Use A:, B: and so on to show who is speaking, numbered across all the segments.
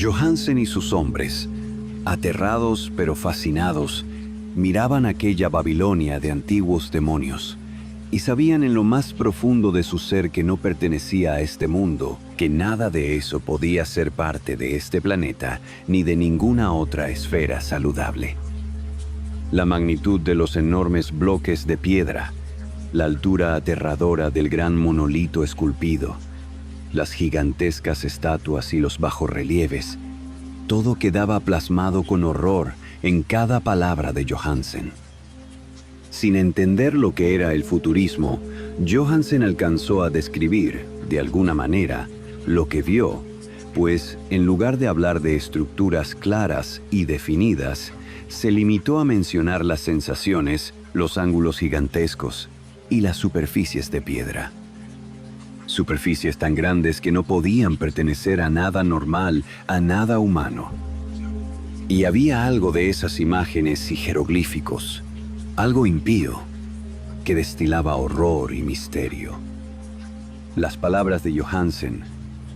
A: Johansen y sus hombres, aterrados pero fascinados, miraban aquella Babilonia de antiguos demonios y sabían en lo más profundo de su ser que no pertenecía a este mundo, que nada de eso podía ser parte de este planeta ni de ninguna otra esfera saludable. La magnitud de los enormes bloques de piedra, la altura aterradora del gran monolito esculpido, las gigantescas estatuas y los bajorrelieves, todo quedaba plasmado con horror en cada palabra de Johansen. Sin entender lo que era el futurismo, Johansen alcanzó a describir, de alguna manera, lo que vio, pues, en lugar de hablar de estructuras claras y definidas, se limitó a mencionar las sensaciones, los ángulos gigantescos y las superficies de piedra. Superficies tan grandes que no podían pertenecer a nada normal, a nada humano. Y había algo de esas imágenes y jeroglíficos, algo impío, que destilaba horror y misterio. Las palabras de Johansen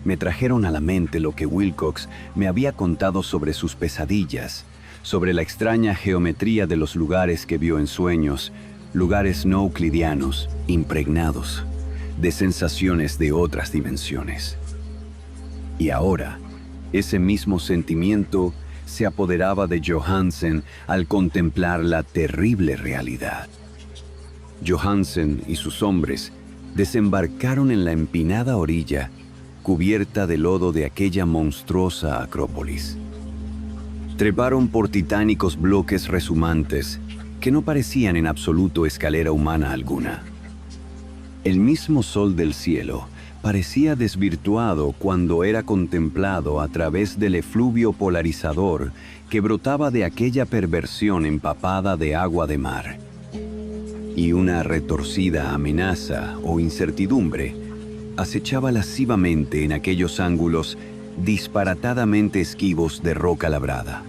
A: me trajeron a la mente lo que Wilcox me había contado sobre sus pesadillas, sobre la extraña geometría de los lugares que vio en sueños, lugares no euclidianos, impregnados de sensaciones de otras dimensiones. Y ahora, ese mismo sentimiento se apoderaba de Johansen al contemplar la terrible realidad. Johansen y sus hombres desembarcaron en la empinada orilla, cubierta de lodo de aquella monstruosa acrópolis. Treparon por titánicos bloques reshumantes que no parecían en absoluto escalera humana alguna. El mismo sol del cielo parecía desvirtuado cuando era contemplado a través del efluvio polarizador que brotaba de aquella perversión empapada de agua de mar. Y una retorcida amenaza o incertidumbre acechaba lascivamente en aquellos ángulos disparatadamente esquivos de roca labrada.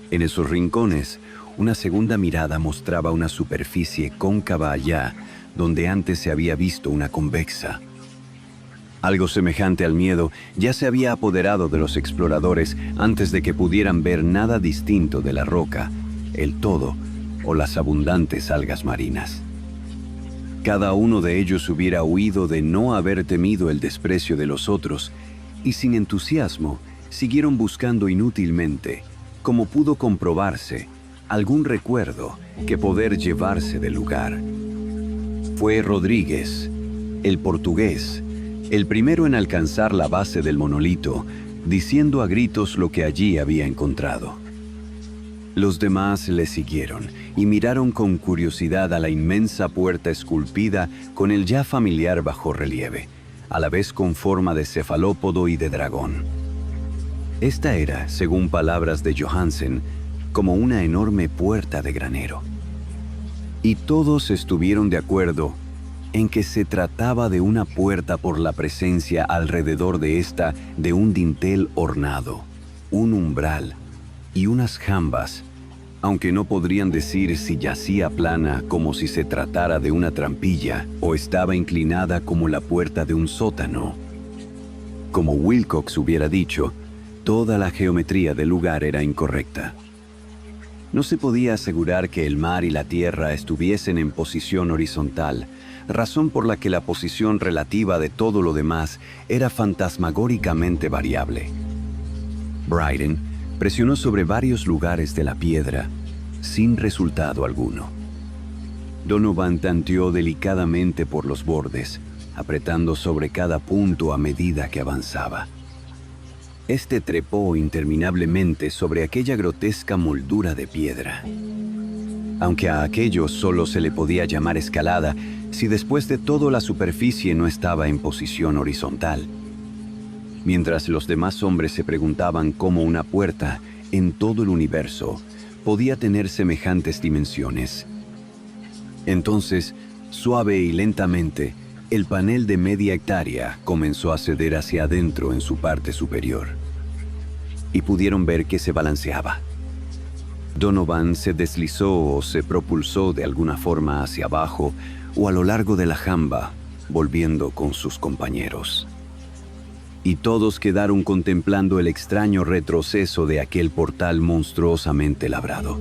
A: En esos rincones, una segunda mirada mostraba una superficie cóncava allá, donde antes se había visto una convexa. Algo semejante al miedo ya se había apoderado de los exploradores antes de que pudieran ver nada distinto de la roca, el todo o las abundantes algas marinas. Cada uno de ellos hubiera huido de no haber temido el desprecio de los otros, y sin entusiasmo siguieron buscando inútilmente, como pudo comprobarse, algún recuerdo que poder llevarse del lugar. Fue Rodríguez, el portugués, el primero en alcanzar la base del monolito, diciendo a gritos lo que allí había encontrado. Los demás le siguieron y miraron con curiosidad a la inmensa puerta esculpida con el ya familiar bajorrelieve, a la vez con forma de cefalópodo y de dragón. Esta era, según palabras de Johansen, como una enorme puerta de granero. Y todos estuvieron de acuerdo en que se trataba de una puerta por la presencia alrededor de esta de un dintel ornado, un umbral y unas jambas, aunque no podrían decir si yacía plana como si se tratara de una trampilla o estaba inclinada como la puerta de un sótano. Como Wilcox hubiera dicho, toda la geometría del lugar era incorrecta. No se podía asegurar que el mar y la tierra estuviesen en posición horizontal, razón por la que la posición relativa de todo lo demás era fantasmagóricamente variable. Bryden presionó sobre varios lugares de la piedra, sin resultado alguno. Donovan tanteó delicadamente por los bordes, apretando sobre cada punto a medida que avanzaba. Este trepó interminablemente sobre aquella grotesca moldura de piedra. Aunque a aquello solo se le podía llamar escalada, si después de todo la superficie no estaba en posición horizontal. Mientras los demás hombres se preguntaban cómo una puerta, en todo el universo, podía tener semejantes dimensiones. Entonces, suave y lentamente, el panel de media hectárea comenzó a ceder hacia adentro en su parte superior. Y pudieron ver que se balanceaba. Donovan se deslizó o se propulsó de alguna forma hacia abajo o a lo largo de la jamba, volviendo con sus compañeros. y todos quedaron contemplando el extraño retroceso de aquel portal monstruosamente labrado.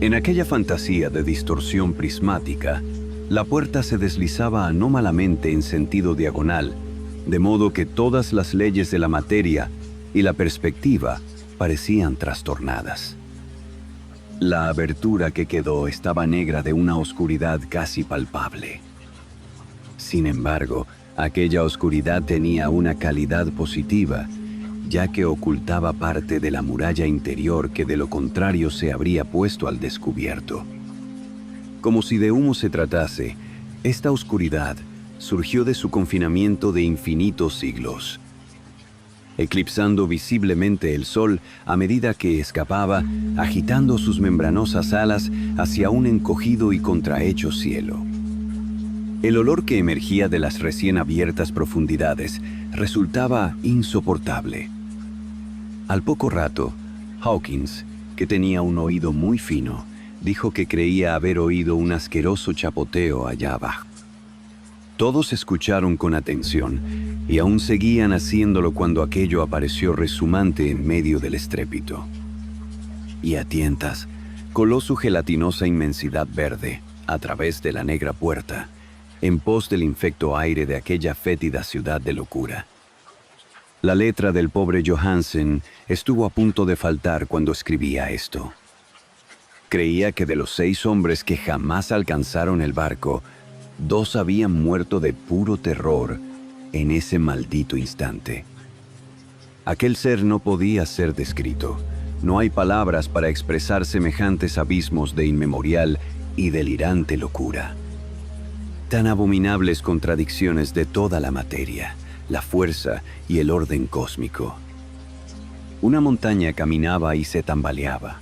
A: En aquella fantasía de distorsión prismática, la puerta se deslizaba anómalamente en sentido diagonal, de modo que todas las leyes de la materia y la perspectiva parecían trastornadas. La abertura que quedó estaba negra de una oscuridad casi palpable. Sin embargo, aquella oscuridad tenía una calidad positiva, ya que ocultaba parte de la muralla interior que de lo contrario se habría puesto al descubierto. Como si de humo se tratase, esta oscuridad surgió de su confinamiento de infinitos siglos, eclipsando visiblemente el sol a medida que escapaba, agitando sus membranosas alas hacia un encogido y contrahecho cielo. El olor que emergía de las recién abiertas profundidades resultaba insoportable. Al poco rato, Hawkins, que tenía un oído muy fino, dijo que creía haber oído un asqueroso chapoteo allá abajo. Todos escucharon con atención y aún seguían haciéndolo cuando aquello apareció rezumante en medio del estrépito. Y a tientas, coló su gelatinosa inmensidad verde a través de la negra puerta, en pos del infecto aire de aquella fétida ciudad de locura. La letra del pobre Johansen estuvo a punto de faltar cuando escribía esto. Creía que de los 6 hombres que jamás alcanzaron el barco, 2 habían muerto de puro terror en ese maldito instante. Aquel ser no podía ser descrito. No hay palabras para expresar semejantes abismos de inmemorial y delirante locura. Tan abominables contradicciones de toda la materia, la fuerza y el orden cósmico. Una montaña caminaba y se tambaleaba.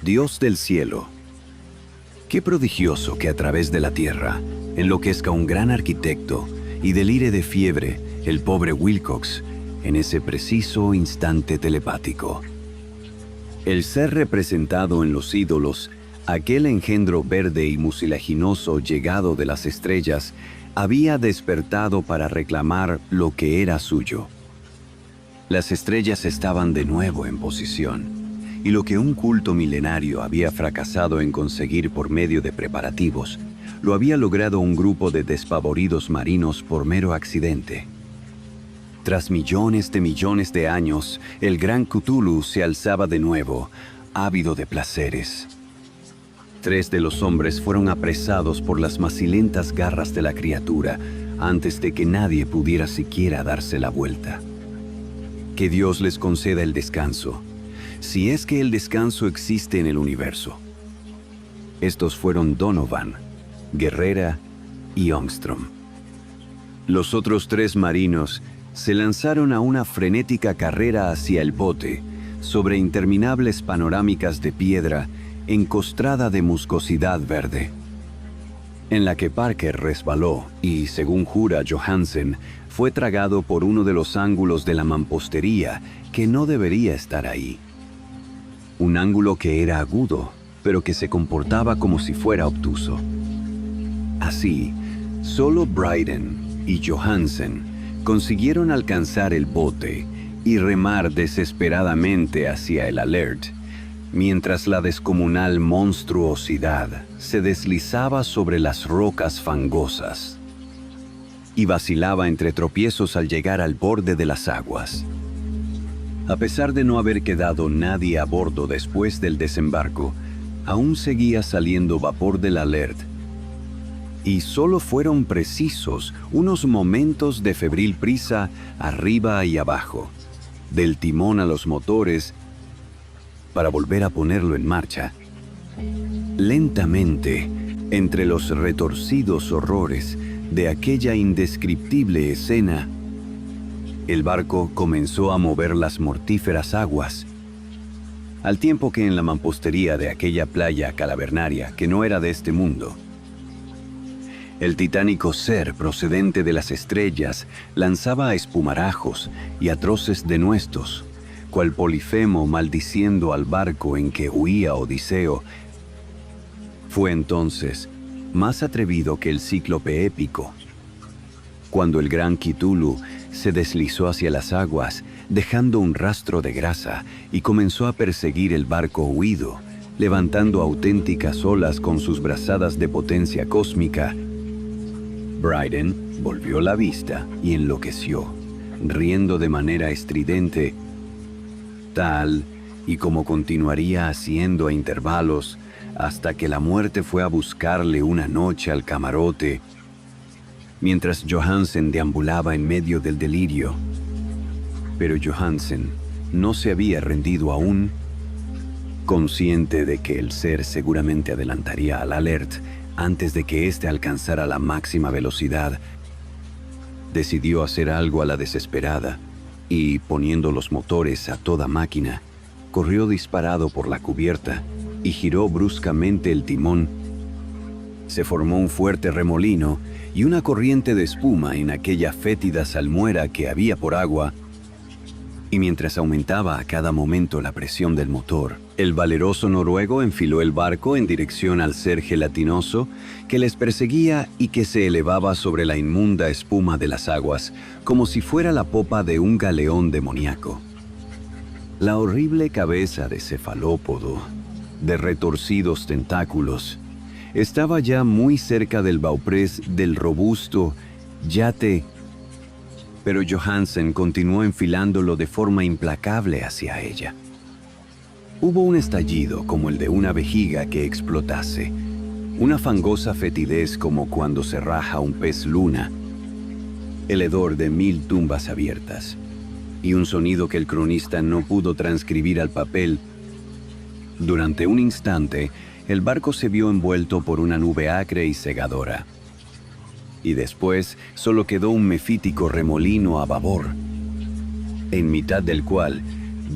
A: Dios del cielo, qué prodigioso que a través de la tierra enloquezca un gran arquitecto y delire de fiebre el pobre Wilcox en ese preciso instante telepático. El ser representado en los ídolos, aquel engendro verde y mucilaginoso llegado de las estrellas, había despertado para reclamar lo que era suyo. Las estrellas estaban de nuevo en posición, y lo que un culto milenario había fracasado en conseguir por medio de preparativos, lo había logrado un grupo de despavoridos marinos por mero accidente. Tras millones de años, el gran Cthulhu se alzaba de nuevo, ávido de placeres. 3 de los hombres fueron apresados por las macilentas garras de la criatura antes de que nadie pudiera siquiera darse la vuelta. Que Dios les conceda el descanso, si es que el descanso existe en el universo. Estos fueron Donovan, Guerrera y Ångström. Los otros 3 marinos se lanzaron a una frenética carrera hacia el bote, sobre interminables panorámicas de piedra encostrada de muscosidad verde, en la que Parker resbaló y, según jura Johansen, fue tragado por uno de los ángulos de la mampostería que no debería estar ahí. Un ángulo que era agudo, pero que se comportaba como si fuera obtuso. Así, solo Bryden y Johansen consiguieron alcanzar el bote y remar desesperadamente hacia el Alert, mientras la descomunal monstruosidad se deslizaba sobre las rocas fangosas y vacilaba entre tropiezos al llegar al borde de las aguas. A pesar de no haber quedado nadie a bordo después del desembarco, aún seguía saliendo vapor del Alert, y solo fueron precisos unos momentos de febril prisa arriba y abajo, del timón a los motores, para volver a ponerlo en marcha. Lentamente, entre los retorcidos horrores de aquella indescriptible escena, el barco comenzó a mover las mortíferas aguas, al tiempo que en la mampostería de aquella playa calavernaria que no era de este mundo, el titánico ser procedente de las estrellas lanzaba espumarajos y atroces denuestos, cual Polifemo maldiciendo al barco en que huía Odiseo. Fue entonces más atrevido que el cíclope épico, cuando el gran Cthulhu se deslizó hacia las aguas, dejando un rastro de grasa, y comenzó a perseguir el barco huido, levantando auténticas olas con sus brazadas de potencia cósmica. Bryden volvió la vista y enloqueció, riendo de manera estridente, tal y como continuaría haciendo a intervalos hasta que la muerte fue a buscarle una noche al camarote, mientras Johansen deambulaba en medio del delirio. Pero Johansen no se había rendido aún. Consciente de que el ser seguramente adelantaría al Alert antes de que éste alcanzara la máxima velocidad, decidió hacer algo a la desesperada y, poniendo los motores a toda máquina, corrió disparado por la cubierta y giró bruscamente el timón. Se formó un fuerte remolino y una corriente de espuma en aquella fétida salmuera que había por agua, y mientras aumentaba a cada momento la presión del motor, el valeroso noruego enfiló el barco en dirección al ser gelatinoso que les perseguía y que se elevaba sobre la inmunda espuma de las aguas, como si fuera la popa de un galeón demoníaco. La horrible cabeza de cefalópodo, de retorcidos tentáculos, estaba ya muy cerca del bauprés del robusto yate, pero Johansen continuó enfilándolo de forma implacable hacia ella. Hubo un estallido como el de una vejiga que explotase, una fangosa fetidez como cuando se raja un pez luna, el hedor de 1000 tumbas abiertas, y un sonido que el cronista no pudo transcribir al papel. Durante un instante, el barco se vio envuelto por una nube acre y cegadora. Y después solo quedó un mefítico remolino a babor, en mitad del cual,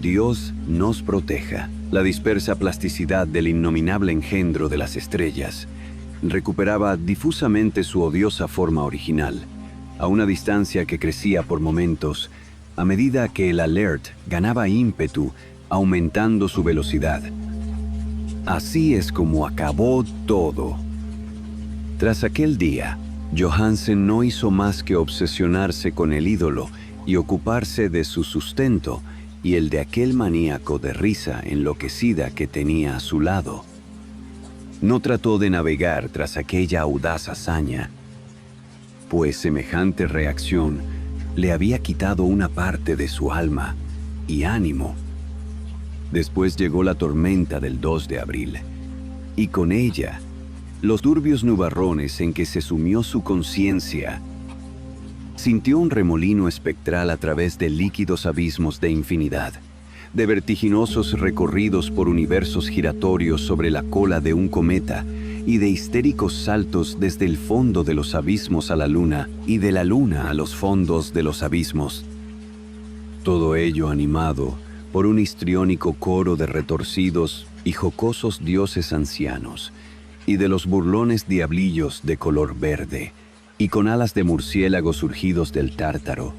A: Dios nos proteja, la dispersa plasticidad del innominable engendro de las estrellas recuperaba difusamente su odiosa forma original, a una distancia que crecía por momentos, a medida que el Alert ganaba ímpetu, aumentando su velocidad. Así es como acabó todo. Tras aquel día, Johansen no hizo más que obsesionarse con el ídolo y ocuparse de su sustento y el de aquel maníaco de risa enloquecida que tenía a su lado. No trató de navegar tras aquella audaz hazaña, pues semejante reacción le había quitado una parte de su alma y ánimo. Después llegó la tormenta del 2 de abril, y con ella los turbios nubarrones en que se sumió su conciencia. Sintió un remolino espectral a través de líquidos abismos de infinidad, de vertiginosos recorridos por universos giratorios sobre la cola de un cometa y de histéricos saltos desde el fondo de los abismos a la luna y de la luna a los fondos de los abismos. Todo ello animado por un histriónico coro de retorcidos y jocosos dioses ancianos y de los burlones diablillos de color verde y con alas de murciélago surgidos del Tártaro.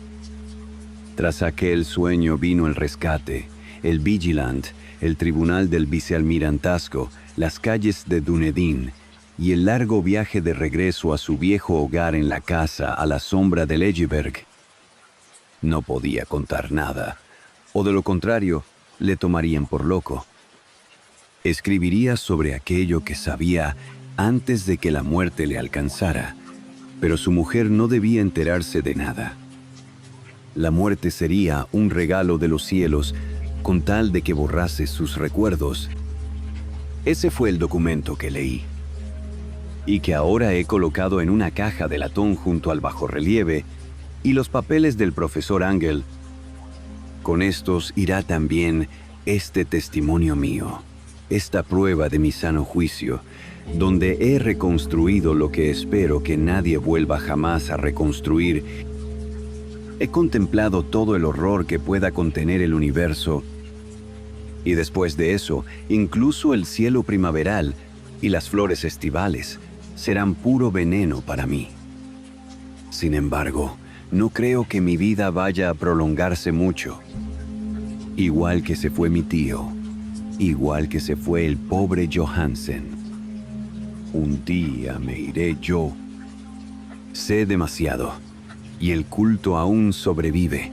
A: Tras aquel sueño vino el rescate, el Vigilant, el tribunal del vicealmirantazgo, las calles de Dunedin y el largo viaje de regreso a su viejo hogar en la casa a la sombra del Egeberg. No podía contar nada, o de lo contrario, le tomarían por loco. Escribiría sobre aquello que sabía antes de que la muerte le alcanzara, pero su mujer no debía enterarse de nada. La muerte sería un regalo de los cielos con tal de que borrase sus recuerdos. Ese fue el documento que leí, y que ahora he colocado en una caja de latón junto al bajorrelieve y los papeles del profesor Angel. Con estos irá también este testimonio mío, esta prueba de mi sano juicio, donde he reconstruido lo que espero que nadie vuelva jamás a reconstruir. He contemplado todo el horror que pueda contener el universo, y después de eso, incluso el cielo primaveral y las flores estivales serán puro veneno para mí. Sin embargo, no creo que mi vida vaya a prolongarse mucho. Igual que se fue mi tío, igual que se fue el pobre Johansen. Un día me iré yo. Sé demasiado. y el culto aún sobrevive.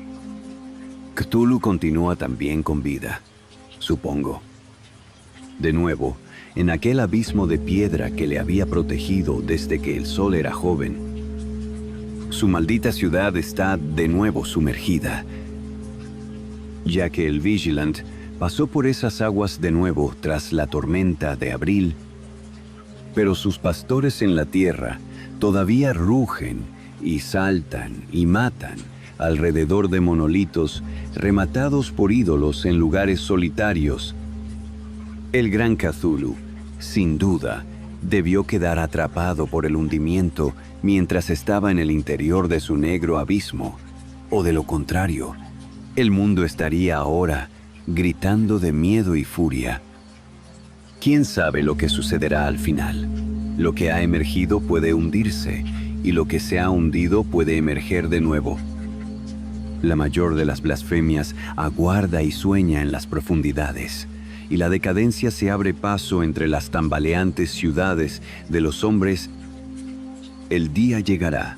A: Cthulhu continúa también con vida, supongo. De nuevo, en aquel abismo de piedra que le había protegido desde que el sol era joven. Su maldita ciudad está de nuevo sumergida, ya que el Vigilant pasó por esas aguas de nuevo tras la tormenta de abril. Pero sus pastores en la tierra todavía rugen y saltan y matan alrededor de monolitos rematados por ídolos en lugares solitarios. El gran Cthulhu, sin duda, debió quedar atrapado por el hundimiento mientras estaba en el interior de su negro abismo, o de lo contrario, el mundo estaría ahora gritando de miedo y furia. ¿Quién sabe lo que sucederá al final? Lo que ha emergido puede hundirse, y lo que se ha hundido puede emerger de nuevo. La mayor de las blasfemias aguarda y sueña en las profundidades, y la decadencia se abre paso entre las tambaleantes ciudades de los hombres. El día llegará.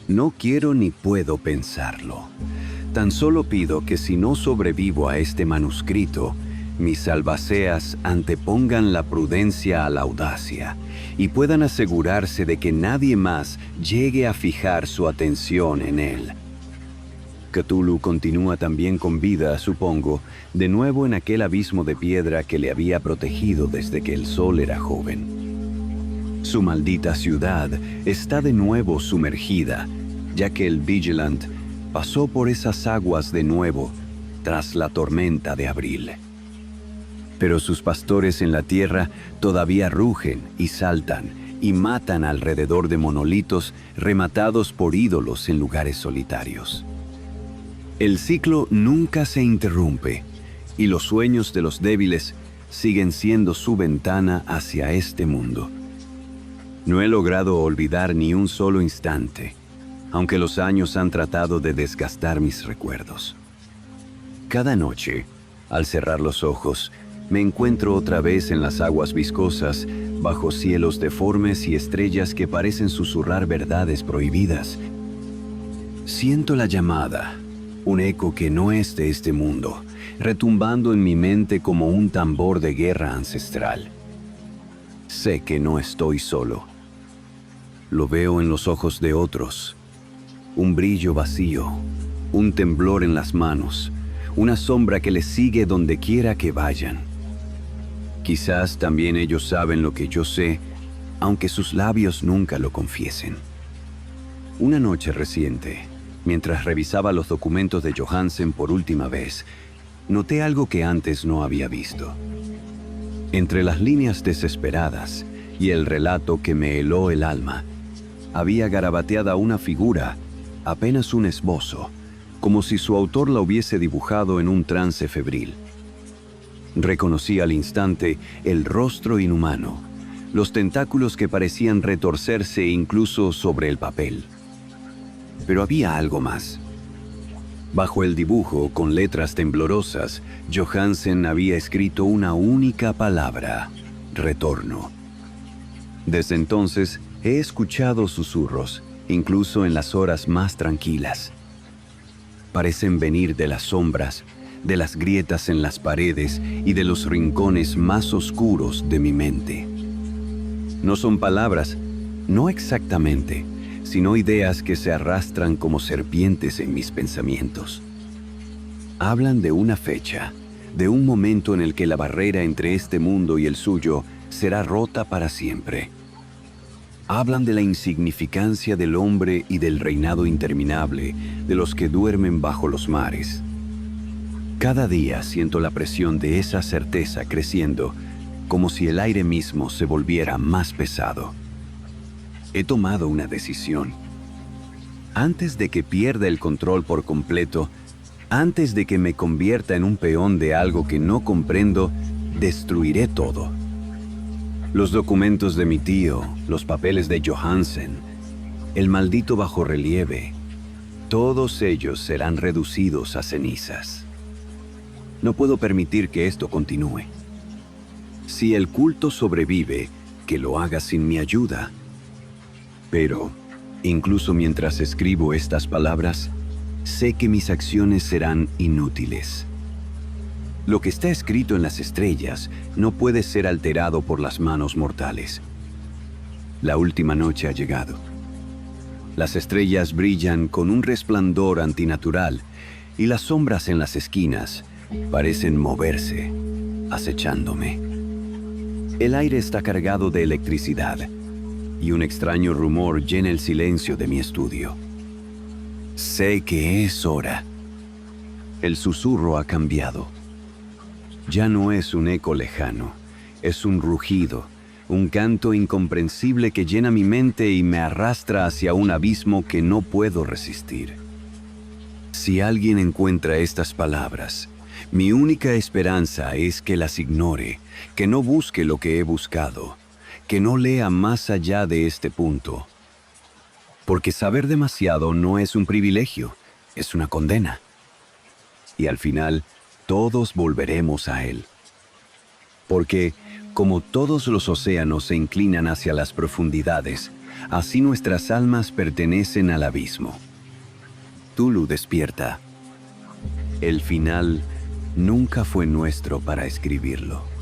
A: No quiero ni puedo pensarlo. Tan solo pido que si no sobrevivo a este manuscrito, mis albaceas antepongan la prudencia a la audacia y puedan asegurarse de que nadie más llegue a fijar su atención en él. Cthulhu continúa también con vida, supongo, de nuevo en aquel abismo de piedra que le había protegido desde que el sol era joven. Su maldita ciudad está de nuevo sumergida, ya que el Vigilant pasó por esas aguas de nuevo tras la tormenta de abril. Pero sus pastores en la tierra todavía rugen y saltan y matan alrededor de monolitos rematados por ídolos en lugares solitarios. El ciclo nunca se interrumpe y los sueños de los débiles siguen siendo su ventana hacia este mundo. No he logrado olvidar ni un solo instante, aunque los años han tratado de desgastar mis recuerdos. Cada noche, al cerrar los ojos, me encuentro otra vez en las aguas viscosas, bajo cielos deformes y estrellas que parecen susurrar verdades prohibidas. Siento la llamada, un eco que no es de este mundo, retumbando en mi mente como un tambor de guerra ancestral. Sé que no estoy solo. Lo veo en los ojos de otros. Un brillo vacío, un temblor en las manos, una sombra que les sigue donde quiera que vayan. Quizás también ellos saben lo que yo sé, aunque sus labios nunca lo confiesen. Una noche reciente, mientras revisaba los documentos de Johansen por última vez, noté algo que antes no había visto. Entre las líneas desesperadas y el relato que me heló el alma, había garabateada una figura, apenas un esbozo, como si su autor la hubiese dibujado en un trance febril. Reconocí al instante el rostro inhumano, los tentáculos que parecían retorcerse incluso sobre el papel. Pero había algo más. Bajo el dibujo, con letras temblorosas, Johansen había escrito una única palabra: retorno. Desde entonces he escuchado susurros, incluso en las horas más tranquilas. Parecen venir de las sombras, de las grietas en las paredes y de los rincones más oscuros de mi mente. No son palabras, no exactamente, sino ideas que se arrastran como serpientes en mis pensamientos. Hablan de una fecha, de un momento en el que la barrera entre este mundo y el suyo será rota para siempre. Hablan de la insignificancia del hombre y del reinado interminable de los que duermen bajo los mares. Cada día siento la presión de esa certeza creciendo, como si el aire mismo se volviera más pesado. He tomado una decisión. Antes de que pierda el control por completo, antes de que me convierta en un peón de algo que no comprendo, destruiré todo. Los documentos de mi tío, los papeles de Johansen, el maldito bajorrelieve, todos ellos serán reducidos a cenizas. No puedo permitir que esto continúe. Si el culto sobrevive, que lo haga sin mi ayuda. Pero Incluso mientras escribo estas palabras, sé que mis acciones serán inútiles. Lo que está escrito en las estrellas no puede ser alterado por las manos mortales. La última noche ha llegado. Las estrellas brillan con un resplandor antinatural y las sombras en las esquinas parecen moverse, acechándome. El aire está cargado de electricidad y un extraño rumor llena el silencio de mi estudio. Sé que es hora. El susurro ha cambiado. Ya no es un eco lejano, es un rugido, un canto incomprensible que llena mi mente y me arrastra hacia un abismo que no puedo resistir. Si alguien encuentra estas palabras, mi única esperanza es que las ignore, que no busque lo que he buscado, que no lea más allá de este punto. Porque saber demasiado no es un privilegio, es una condena. Y al final, todos volveremos a él. Porque, como todos los océanos se inclinan hacia las profundidades, así nuestras almas pertenecen al abismo. Tulu despierta. El final nunca fue nuestro para escribirlo.